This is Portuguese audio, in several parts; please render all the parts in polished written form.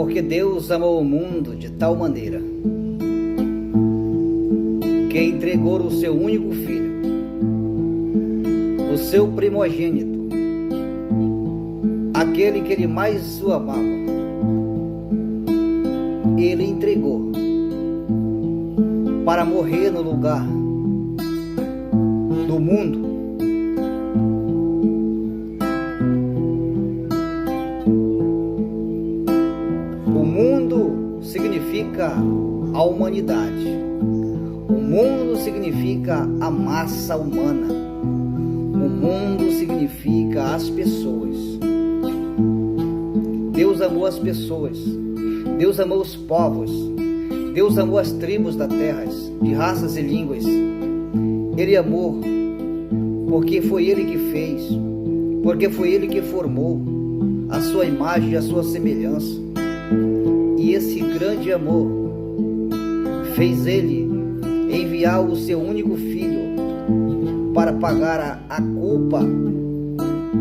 Porque Deus amou o mundo de tal maneira que entregou o seu único filho, o seu primogênito, aquele que ele mais o amava. Ele entregou para morrer no lugar do mundo. O mundo significa a humanidade. O mundo significa a massa humana. O mundo significa as pessoas. Deus amou as pessoas. Deus amou os povos. Deus amou as tribos da terra, de raças e línguas. Ele amou porque foi Ele que fez, porque foi Ele que formou a sua imagem e a sua semelhança. E esse grande amor fez Ele enviar o seu único filho para pagar a culpa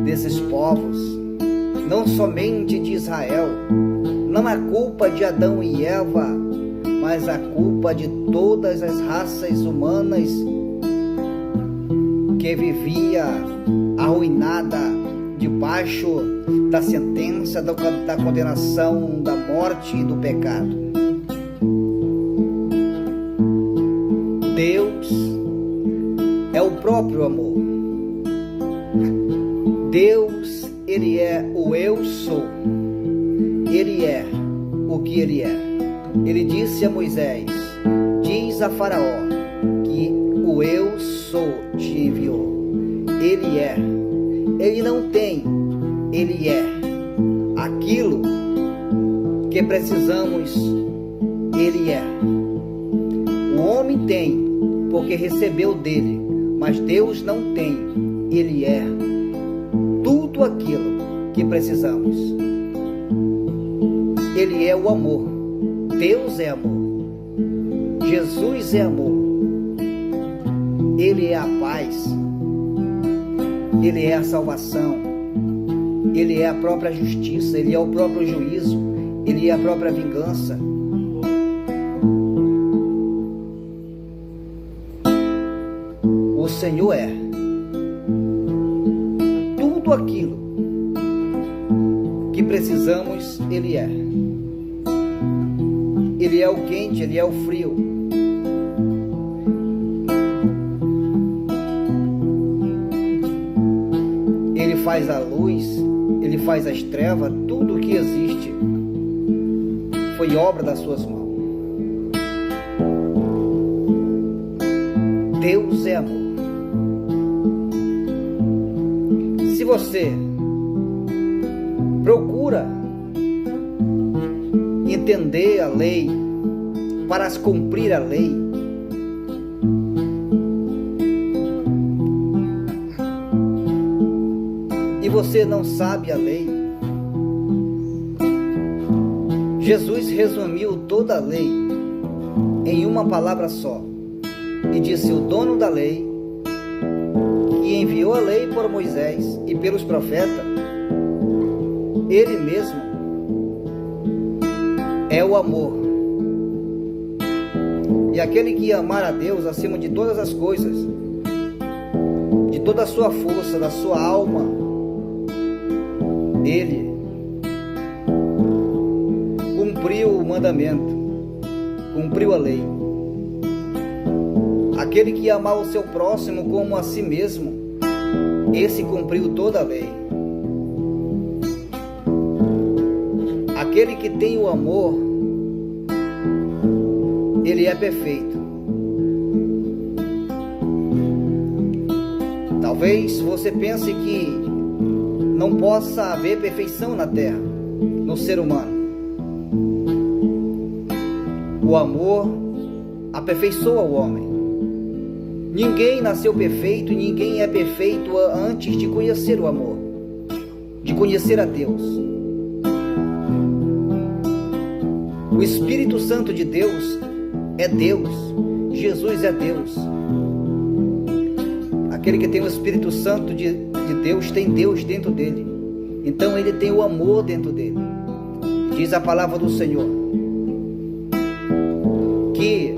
desses povos, não somente de Israel, não a culpa de Adão e Eva, mas a culpa de todas as raças humanas que vivia arruinada debaixo da sentença, da condenação, da morte e do pecado. Deus é o próprio amor. Deus, Ele é o eu sou. Ele é o que Ele é. Ele disse a Moisés: diz a Faraó que o eu sou te enviou. Ele é. Ele não tem. Ele é. Aquilo que precisamos, Ele é. O homem tem porque recebeu dele, mas Deus não tem. Ele é tudo aquilo que precisamos. Ele é o amor. Deus é amor. Jesus é amor. Ele é a paz. Ele é a salvação. Ele é a própria justiça. Ele é o próprio juízo. Ele é a própria vingança. O Senhor é tudo aquilo que precisamos. Ele é. Ele é o quente, Ele é o frio. Ele faz a luz, Ele faz as trevas. Tudo o que existe foi obra das suas mãos. Deus é amor. Se você procura entender a lei para cumprir a lei, e você não sabe a lei, Jesus resumiu toda a lei em uma palavra só e disse: o dono da lei, que enviou a lei por Moisés e pelos profetas, Ele mesmo é o amor. E aquele que amar a Deus acima de todas as coisas, de toda a sua força, da sua alma, ele cumpriu o mandamento, cumpriu a lei. Aquele que amar o seu próximo como a si mesmo, esse cumpriu toda a lei. Aquele que tem o amor, ele é perfeito. Talvez você pense que não possa haver perfeição na terra, no ser humano. O amor aperfeiçoa o homem. Ninguém nasceu perfeito, ninguém é perfeito antes de conhecer o amor, de conhecer a Deus. O Espírito Santo de Deus é Deus. Jesus é Deus. Aquele que tem o Espírito Santo de Deus tem Deus dentro dele. Então ele tem o amor dentro dele. Diz a palavra do Senhor que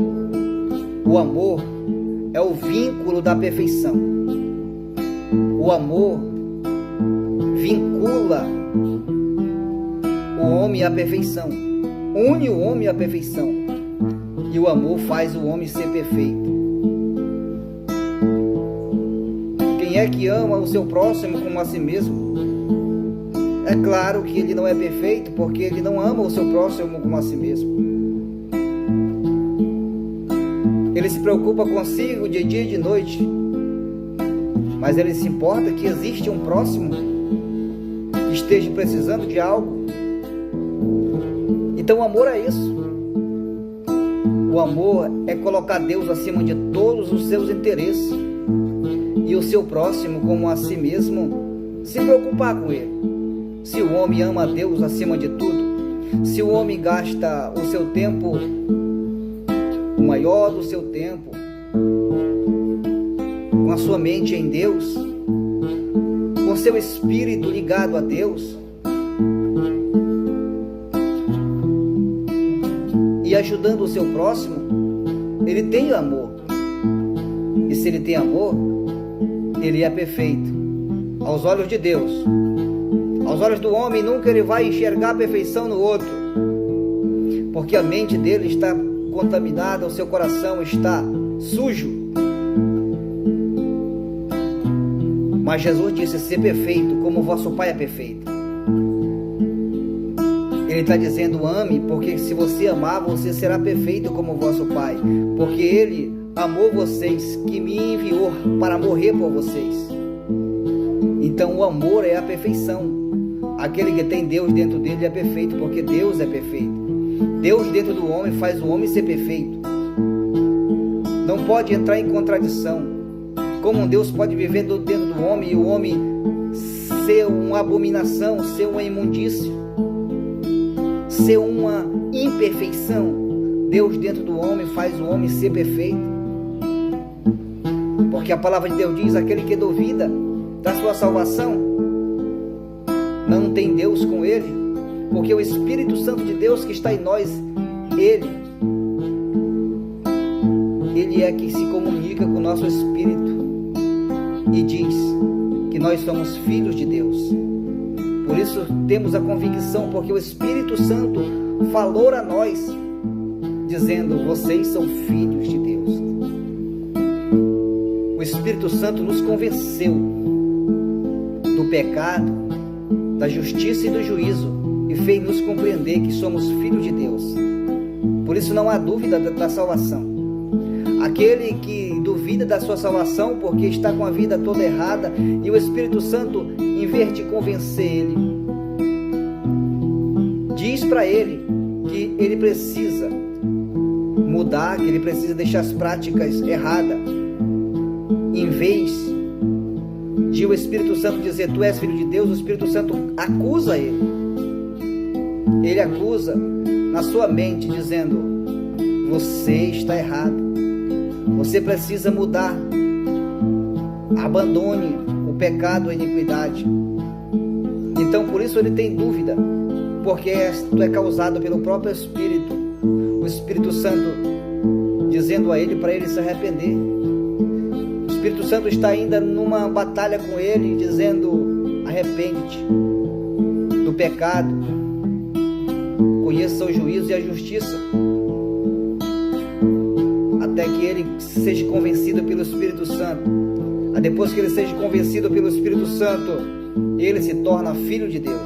o amor é o vínculo da perfeição. O amor vincula o homem à perfeição, une o homem à perfeição, e o amor faz o homem ser perfeito. Quem é que ama o seu próximo como a si mesmo? É claro que ele não é perfeito, porque ele não ama o seu próximo como a si mesmo. Ele se preocupa consigo de dia e de noite, mas ele se importa que existe um próximo que esteja precisando de algo. Então o amor é isso. O amor é colocar Deus acima de todos os seus interesses e o seu próximo como a si mesmo, se preocupar com ele. Se o homem ama a Deus acima de tudo, se o homem gasta o seu tempo, o maior do seu tempo, com a sua mente em Deus, com seu espírito ligado a Deus, e ajudando o seu próximo, ele tem amor. E se ele tem amor, ele é perfeito aos olhos de Deus. Aos olhos do homem, nunca ele vai enxergar a perfeição no outro, porque a mente dele está contaminada, o seu coração está sujo. Mas Jesus disse: ser perfeito como vosso Pai é perfeito. Ele está dizendo: ame, porque se você amar, você será perfeito como vosso Pai, porque Ele amou vocês, que me enviou para morrer por vocês. Então o amor é a perfeição. Aquele que tem Deus dentro dele é perfeito, porque Deus é perfeito. Deus dentro do homem faz o homem ser perfeito. Não pode entrar em contradição. Como Deus pode viver dentro do homem e o homem ser uma abominação, ser uma imundície, ser uma imperfeição? Deus dentro do homem faz o homem ser perfeito. Porque a palavra de Deus diz: aquele que duvida da sua salvação não tem Deus com ele, porque o Espírito Santo de Deus que está em nós, Ele é que se comunica com o nosso espírito e diz que nós somos filhos de Deus. Por isso temos a convicção, porque o Espírito Santo falou a nós, dizendo: vocês são filhos de Deus. O Espírito Santo nos convenceu do pecado, da justiça e do juízo, e fez nos compreender que somos filhos de Deus. Por isso não há dúvida da salvação. Aquele que duvida da sua salvação porque está com a vida toda errada, e o Espírito Santo, em vez de convencer ele, diz para ele que ele precisa mudar, que ele precisa deixar as práticas erradas, em vez de o Espírito Santo dizer: tu és filho de Deus, o Espírito Santo acusa ele. Ele acusa na sua mente, dizendo: você está errado, você precisa mudar, abandone o pecado, a iniquidade. Então por isso ele tem dúvida, porque tu é causado pelo próprio Espírito, o Espírito Santo dizendo a ele para ele se arrepender. O Espírito Santo está ainda numa batalha com ele, dizendo: arrepende-te do pecado, conheça o juízo e a justiça, até que ele seja convencido pelo Espírito Santo. Depois que ele seja convencido pelo Espírito Santo, ele se torna filho de Deus.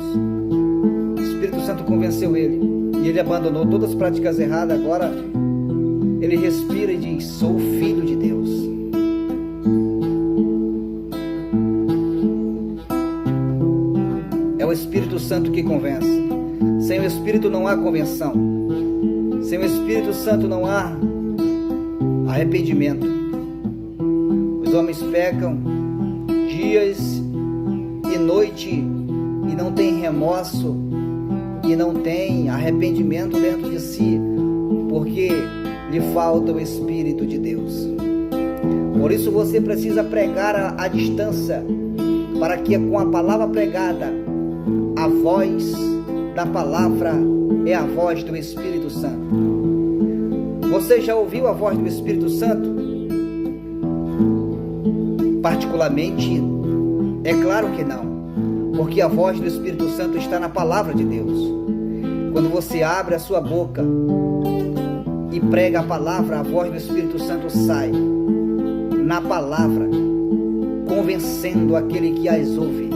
O Espírito Santo convenceu ele e ele abandonou todas as práticas erradas. Agora ele respira e diz: sou filho de Deus. É o Espírito Santo que convence. Sem o Espírito não há convenção. Sem o Espírito Santo não há arrependimento. Os homens pecam dias e noite e não tem remorso e não tem arrependimento dentro de si, porque lhe falta o Espírito de Deus. Por isso você precisa pregar à distância, para que com a palavra pregada, a voz da palavra é a voz do Espírito Santo. Você já ouviu a voz do Espírito Santo? Particularmente, é claro que não, porque a voz do Espírito Santo está na palavra de Deus. Quando você abre a sua boca e prega a palavra, a voz do Espírito Santo sai na palavra, convencendo aquele que as ouve.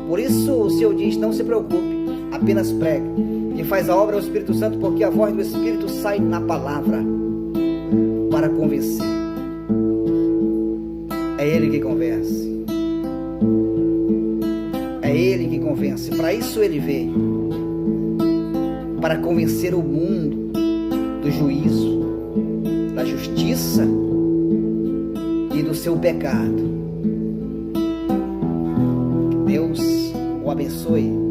Por isso o Senhor diz, não se preocupe, apenas pregue. E faz a obra ao Espírito Santo, porque a voz do Espírito sai na palavra para convencer. É Ele que convence. É Ele que convence. Para isso Ele veio. Para convencer o mundo do juízo, da justiça e do seu pecado. Que Deus o abençoe.